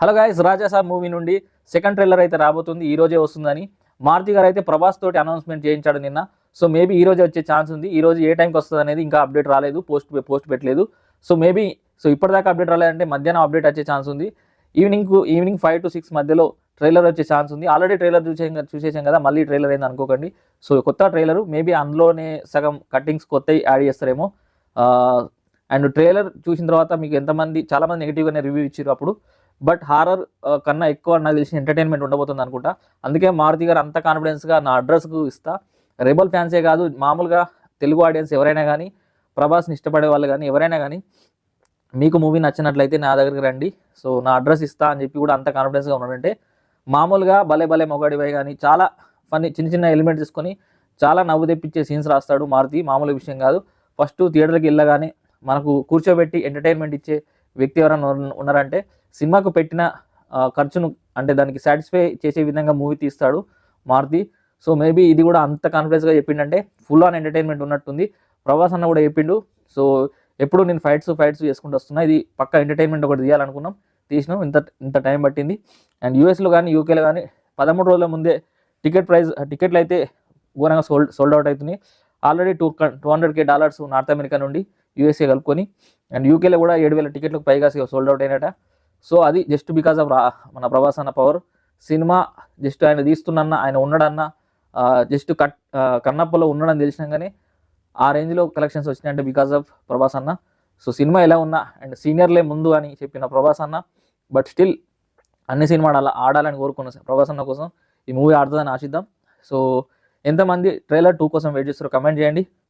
Hello guys, Raja Saab movie నుండి second trailer అయితే రాబోతుంది. ఈ రోజే వస్తుందని మారుతి గారు అయితే ప్రభాస్ తోటి అనౌన్స్మెంట్ చేయించాడు నిన్న. సో మేబీ ఈ రోజే వచ్చే ఛాన్స్ ఉంది. ఈ రోజు ఏ టైంకి వస్తుంది అనేది ఇంకా అప్డేట్ రాలేదు, పోస్ట్ పెట్టలేదు. సో మేబీ ఇప్పటిదాకా అప్డేట్ రాలేదంటే మధ్యాహ్నం అప్డేట్ వచ్చే ఛాన్స్ ఉంది. ఈవినింగ్ 5 to 6 మధ్యలో ట్రైలర్ వచ్చే ఛాన్స్ ఉంది. ఆల్రెడీ ట్రైలర్ చూసేసాం కదా, మళ్ళీ ట్రైలర్ అయింది అనుకోకండి. సో కొత్త ట్రైలర్, మేబీ అందులోనే సగం కట్టింగ్స్ కొత్తవి యాడ్ చేస్తారేమో. అండ్ ట్రైలర్ చూసిన తర్వాత మీకు చాలామంది నెగిటివ్గానే రివ్యూ ఇచ్చారు అప్పుడు. బట్ హారర్ కన్నా ఎక్కువ నాకు తెలిసిన ఎంటర్టైన్మెంట్ ఉండబోతుంది అనుకుంటా. అందుకే మారుతి గారు అంత కాన్ఫిడెన్స్గా నా అడ్రస్కు ఇస్తా. రెబల్ ఫ్యాన్సే కాదు, మామూలుగా తెలుగు ఆడియన్స్ ఎవరైనా కానీ, ప్రభాస్ని ఇష్టపడే వాళ్ళు కానీ ఎవరైనా కానీ, మీకు మూవీ నచ్చినట్లయితే నా దగ్గరికి రండి, సో నా అడ్రస్ ఇస్తా అని చెప్పి కూడా అంత కాన్ఫిడెన్స్గా ఉన్నాడంటే, మామూలుగా భలే భలే మొగాడివై కానీ చాలా చిన్న చిన్న ఎలిమెంట్ తీసుకొని చాలా నవ్వు తెప్పించే సీన్స్ రాస్తాడు మారుతి. మామూలు విషయం కాదు. ఫస్ట్ థియేటర్కి వెళ్ళగానే మనకు కూర్చోబెట్టి ఎంటర్టైన్మెంట్ ఇచ్చే వ్యక్తి ఎవరైనా ఉన్నారంటే సినిమాకు పెట్టిన ఖర్చును అంటే దానికి సాటిస్ఫై చేసే విధంగా మూవీ తీస్తాడు మారుతి. సో మేబీ ఇది కూడా అంత కాన్ఫిడెన్స్గా చెప్పిండంటే ఫుల్ ఆన్ ఎంటర్టైన్మెంట్ ఉన్నట్టుంది. ప్రభాస్ అన్న కూడా చెప్పిండు. సో ఎప్పుడు నేను ఫైట్స్ చేసుకుంటూ వస్తున్నా, ఇది పక్క ఎంటర్టైన్మెంట్ ఒకటి తీయాలనుకున్నాం, తీసినాం. ఇంత టైం పట్టింది. అండ్ యూఎస్లో కానీ యూకేలో కానీ 13 రోజుల ముందే టికెట్లు అయితే ఘోరంగా సోల్డ్ అవుట్ అవుతున్నాయి. ఆల్రెడీ $200K నార్త్ అమెరికా నుండి యూఎస్ఏ కలుపుకొని. అండ్ యూకేలో కూడా 7,000 టికెట్లకు పైగా సోల్డ్ అవుట్ అయినట. సో అది జస్ట్ బికాస్ ఆఫ్ మన ప్రభాస్ అన్న పవర్. సినిమా జస్ట్ ఆయన తీస్తున్నా, ఆయన ఉన్నాడన్నా, జస్ట్ కన్నప్పలో ఉన్నాడని తెలిసినాగానే ఆ రేంజ్లో కలెక్షన్స్ వచ్చినాయంటే బికాస్ ఆఫ్ ప్రభాస్ అన్న. సో సినిమా ఎలా ఉన్నా అండ్ సీనియర్లే ముందు అని చెప్పిన ప్రభాస్ అన్న, బట్ స్టిల్ అన్ని సినిమాలు ఆడాలని కోరుకున్న ప్రభాస్ అన్న కోసం ఈ మూవీ ఆడుతుందని ఆశిద్దాం. సో ఎంతమంది ట్రైలర్ 2 కోసం వెయిట్ చేస్తారో కమెంట్ చేయండి.